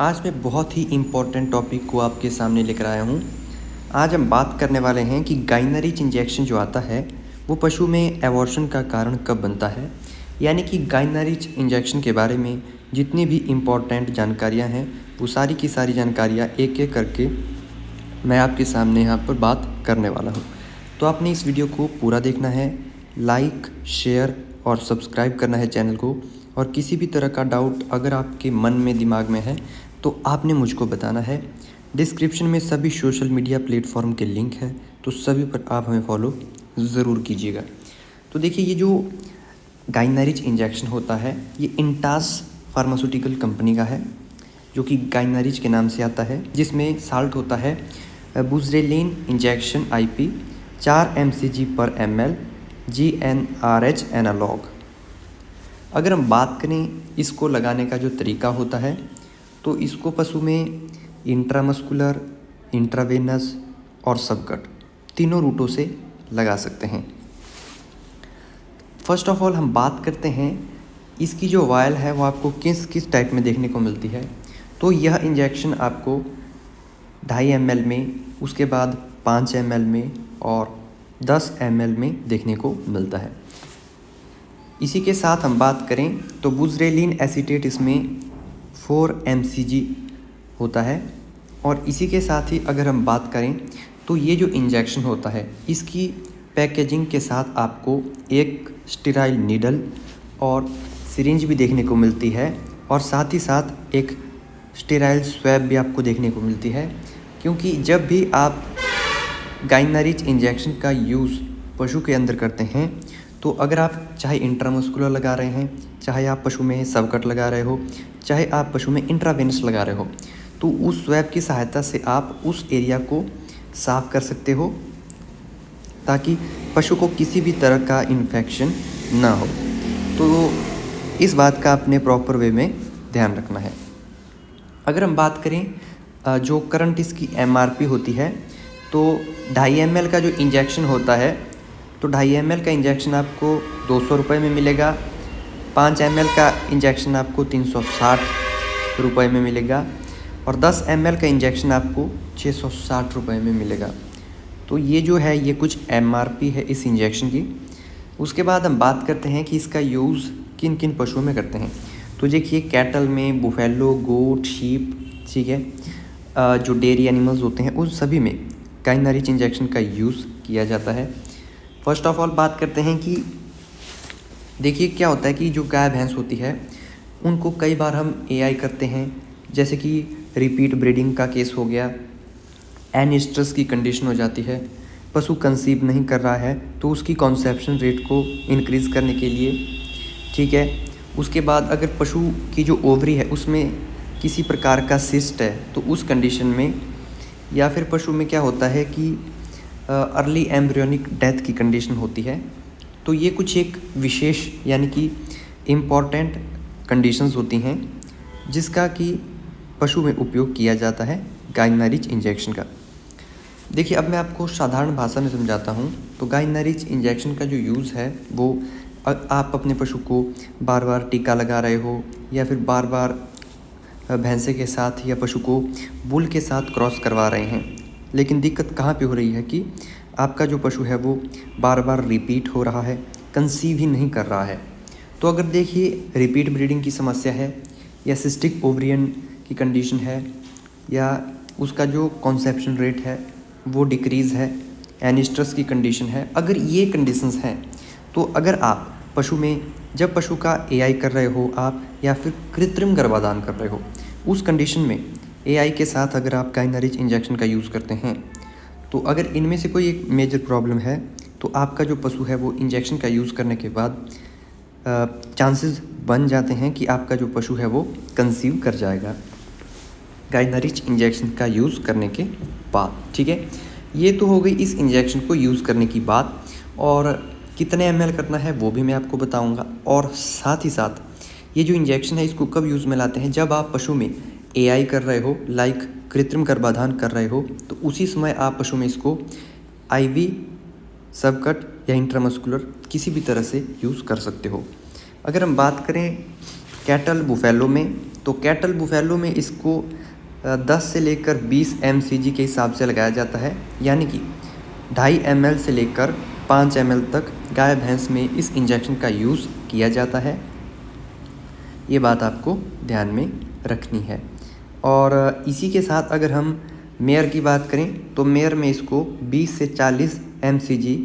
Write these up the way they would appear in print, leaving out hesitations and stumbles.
आज मैं बहुत ही इम्पोर्टेंट टॉपिक को आपके सामने लेकर आया हूँ। आज हम बात करने वाले हैं कि गाइनरिच इंजेक्शन जो आता है वो पशु में एबॉर्शन का कारण कब बनता है। यानी कि गाइनरिच इंजेक्शन के बारे में जितनी भी इम्पोर्टेंट जानकारियाँ हैं वो सारी की सारी जानकारियाँ एक एक करके मैं आपके सामने यहाँ पर बात करने वाला हूँ। तो आपने इस वीडियो को पूरा देखना है, लाइक शेयर और सब्सक्राइब करना है चैनल को। और किसी भी तरह का डाउट अगर आपके मन में दिमाग में है तो आपने मुझको बताना है। डिस्क्रिप्शन में सभी सोशल मीडिया प्लेटफॉर्म के लिंक है, तो सभी पर आप हमें फॉलो ज़रूर कीजिएगा। तो देखिए, ये जो गाइनरिच इंजेक्शन होता है ये इंटास फार्मास्यूटिकल कंपनी का है, जो कि गाइनरिच के नाम से आता है, जिसमें साल्ट होता है बुजरेलिन इंजेक्शन IP 4 mcg पर ml GnRH एनालॉग। अगर हम बात करें इसको लगाने का जो तरीका होता है तो इसको पशु में इंट्रामस्कुलर, इंट्रावेनस और सबकट तीनों रूटों से लगा सकते हैं। फर्स्ट ऑफ ऑल हम बात करते हैं इसकी जो वायल है वो आपको किस किस टाइप में देखने को मिलती है। तो यह इंजेक्शन आपको 2.5 ml में, उसके बाद 5 ml में और 10 ml में देखने को मिलता है। इसी के साथ हम बात करें तो बुजरेलिन एसीटेट इसमें 4 mcg होता है। और इसी के साथ ही अगर हम बात करें तो ये जो इंजेक्शन होता है इसकी पैकेजिंग के साथ आपको एक स्टेराइल नीडल और सिरिंज भी देखने को मिलती है, और साथ ही साथ एक स्टेराइल स्वैब भी आपको देखने को मिलती है। क्योंकि जब भी आप गाइनरिच इंजेक्शन का यूज़ पशु के अंदर करते हैं तो अगर आप चाहे इंट्रामस्कुलर लगा रहे हैं, चाहे आप पशु में सबकट लगा रहे हो, चाहे आप पशु में इंट्रावेनस लगा रहे हो, तो उस स्वैब की सहायता से आप उस एरिया को साफ़ कर सकते हो ताकि पशु को किसी भी तरह का इन्फेक्शन ना हो। तो इस बात का अपने प्रॉपर वे में ध्यान रखना है। अगर हम बात करें जो करंट इसकी MRP होती है तो 2.5 ml का जो इंजेक्शन होता है तो 2.5 ml का इंजेक्शन आपको 200 रुपये में मिलेगा। 5 ml का इंजेक्शन आपको 360 रुपये में मिलेगा और 10 ml का इंजेक्शन आपको 660 रुपये में मिलेगा। तो ये जो है ये कुछ MRP है इस इंजेक्शन की। उसके बाद हम बात करते हैं कि इसका यूज़ किन किन पशुओं में करते हैं। तो देखिए, कैटल में, बुफेलो, गोट, शीप, ठीक है, जो डेयरी एनिमल्स होते हैं उन सभी में गाइनरिच इंजेक्शन का यूज़ किया जाता है। फर्स्ट ऑफ ऑल बात करते हैं कि देखिए क्या होता है कि जो गाय भैंस होती है उनको कई बार हम AI करते हैं, जैसे कि रिपीट ब्रीडिंग का केस हो गया, एनिस्ट्रस की कंडीशन हो जाती है, पशु कंसीव नहीं कर रहा है तो उसकी कॉन्सेप्शन रेट को इंक्रीज़ करने के लिए, ठीक है। उसके बाद अगर पशु की जो ओवरी है उसमें किसी प्रकार का सिस्ट है तो उस कंडीशन में, या फिर पशु में क्या होता है कि अर्ली एम्ब्रियोनिक डेथ की कंडीशन होती है। तो ये कुछ एक विशेष यानी कि इम्पॉर्टेंट कंडीशंस होती हैं जिसका कि पशु में उपयोग किया जाता है गाइनरिच इंजेक्शन का। देखिए, अब मैं आपको साधारण भाषा में समझाता हूँ। तो गाइनरिच इंजेक्शन का जो यूज़ है वो आप अपने पशु को बार बार टीका लगा रहे हो या फिर बार बार भैंसे के साथ या पशु को बुल के साथ क्रॉस करवा रहे हैं, लेकिन दिक्कत कहाँ पे हो रही है कि आपका जो पशु है वो बार बार रिपीट हो रहा है, कंसीव ही नहीं कर रहा है। तो अगर देखिए रिपीट ब्रीडिंग की समस्या है या सिस्टिक ओवरियन की कंडीशन है या उसका जो कॉन्सेप्शन रेट है वो डिक्रीज़ है, एनिस्ट्रस की कंडीशन है, अगर ये कंडीशंस हैं तो अगर आप पशु में जब पशु का AI कर रहे हो आप या फिर कृत्रिम गर्भाधान कर रहे हो, उस कंडीशन में AI के साथ अगर आप गाइनरिच इंजेक्शन का यूज़ करते हैं तो अगर इनमें से कोई एक मेजर प्रॉब्लम है तो आपका जो पशु है वो इंजेक्शन का यूज़ करने के बाद चांसेस बन जाते हैं कि आपका जो पशु है वो कंसीव कर जाएगा गाइनरिच इंजेक्शन का यूज़ करने के बाद, ठीक है। ये तो हो गई इस इंजेक्शन को यूज़ करने की बात, और कितने ml करना है वो भी मैं आपको बताऊंगा। और साथ ही साथ ये जो इंजेक्शन है इसको कब यूज़ में लाते हैं, जब आप पशु में AI कर रहे हो, लाइक कृत्रिम गर्भाधान कर रहे हो, तो उसी समय आप पशु में इसको IV, सबकट या इंट्रामस्कुलर किसी भी तरह से यूज़ कर सकते हो। अगर हम बात करें कैटल, बुफेलो में तो कैटल बुफेलो में इसको 10 से लेकर 20 mcg के हिसाब से लगाया जाता है, यानी कि 2.5 ml से लेकर 5 ml तक गाय भैंस में इस इंजेक्शन का यूज़ किया जाता है। ये बात आपको ध्यान में रखनी है। और इसी के साथ अगर हम मेयर की बात करें तो मेयर में इसको 20 से 40 mcg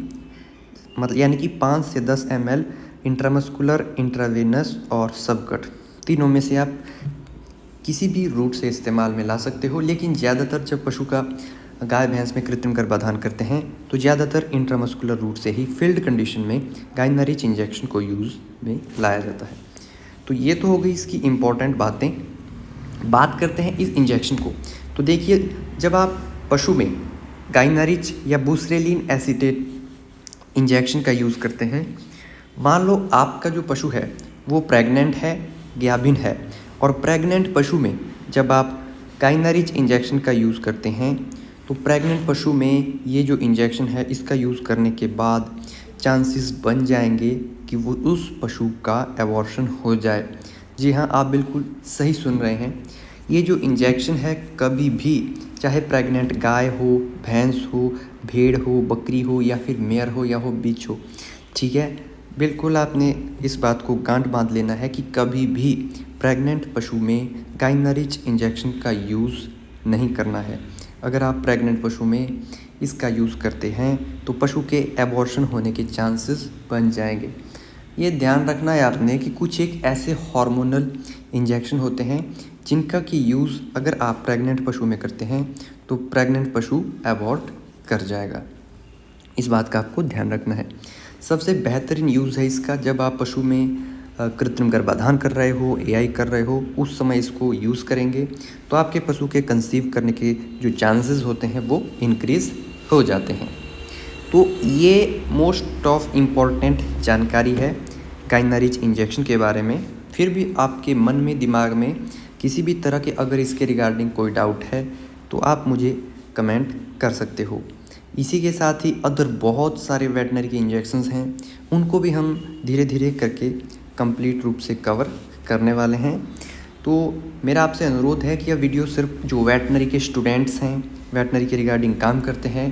मतलब यानी कि 5 से 10 ml इंट्रामस्कुलर, इंट्रावेनस और सबकट तीनों में से आप किसी भी रूट से इस्तेमाल में ला सकते हो। लेकिन ज़्यादातर जब पशु का गाय भैंस में कृत्रिम गर्भाधान करते हैं तो ज़्यादातर इंट्रामस्कुलर रूट से ही फील्ड कंडीशन में गाइनारिच इंजेक्शन को यूज़ में लाया जाता है। तो ये तो हो गई इसकी इम्पॉर्टेंट बातें। बात करते हैं इस इंजेक्शन को। तो देखिए, जब आप पशु में गाइनारिच या बुसरेलिन एसीटेट इंजेक्शन का यूज़ करते हैं, मान लो आपका जो पशु है वो प्रेग्नेंट है, गाभिन है, और प्रेग्नेंट पशु में जब आप गाइनारिच इंजेक्शन का यूज़ करते हैं तो प्रेग्नेंट पशु में ये जो इंजेक्शन है इसका यूज़ करने के बाद चांसेस बन जाएंगे कि वो उस पशु का एबॉर्शन हो जाए। जी हाँ, आप बिल्कुल सही सुन रहे हैं। ये जो इंजेक्शन है कभी भी, चाहे प्रेग्नेंट गाय हो, भैंस हो, भेड़ हो, बकरी हो, या फिर मेयर हो या हो बीच हो, ठीक है, बिल्कुल आपने इस बात को गांठ बांध लेना है कि कभी भी प्रेग्नेंट पशु में गाइनारिच इंजेक्शन का यूज़ नहीं करना है। अगर आप प्रेग्नेंट पशु में इसका यूज़ करते हैं तो पशु के एबॉर्शन होने के चांसेस बन जाएंगे। ये ध्यान रखना है आपने कि कुछ एक ऐसे हार्मोनल इंजेक्शन होते हैं जिनका की यूज़ अगर आप प्रेग्नेंट पशु में करते हैं तो प्रेग्नेंट पशु एबॉर्ट कर जाएगा। इस बात का आपको ध्यान रखना है। सबसे बेहतरीन यूज़ है इसका जब आप पशु में कृत्रिम गर्भाधान कर रहे हो, एआई कर रहे हो, उस समय इसको यूज़ करेंगे तो आपके पशु के कंसीव करने के जो चांसेस होते हैं वो इंक्रीज़ हो जाते हैं। तो ये मोस्ट ऑफ इम्पॉर्टेंट जानकारी है गाइनारिच इंजेक्शन के बारे में। फिर भी आपके मन में, दिमाग में किसी भी तरह के अगर इसके रिगार्डिंग कोई डाउट है तो आप मुझे कमेंट कर सकते हो। इसी के साथ ही अदर बहुत सारे वेटनरी के इंजेक्शंस हैं, उनको भी हम धीरे धीरे करके कंप्लीट रूप से कवर करने वाले हैं। तो मेरा आपसे अनुरोध है कि यह वीडियो सिर्फ जो वेटनरी के स्टूडेंट्स हैं, वेटनरी के रिगार्डिंग काम करते हैं,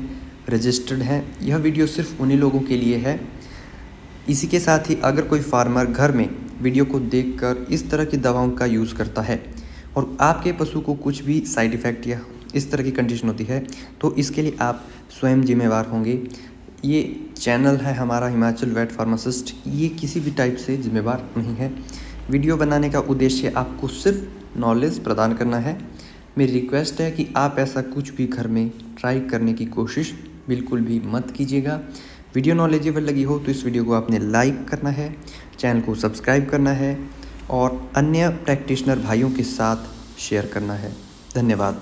रजिस्टर्ड हैं, यह वीडियो सिर्फ उन्हीं लोगों के लिए है। इसी के साथ ही अगर कोई फार्मर घर में वीडियो को देखकर इस तरह की दवाओं का यूज़ करता है और आपके पशु को कुछ भी साइड इफ़ेक्ट या इस तरह की कंडीशन होती है तो इसके लिए आप स्वयं जिम्मेवार होंगे। ये चैनल है हमारा हिमाचल वेट फार्मासिस्ट, ये किसी भी टाइप से जिम्मेवार नहीं है। वीडियो बनाने का उद्देश्य आपको सिर्फ नॉलेज प्रदान करना है। मेरी रिक्वेस्ट है कि आप ऐसा कुछ भी घर में ट्राई करने की कोशिश बिल्कुल भी मत कीजिएगा। वीडियो नॉलेजेबल लगी हो तो इस वीडियो को आपने लाइक करना है, चैनल को सब्सक्राइब करना है और अन्य प्रैक्टिशनर भाइयों के साथ शेयर करना है। धन्यवाद।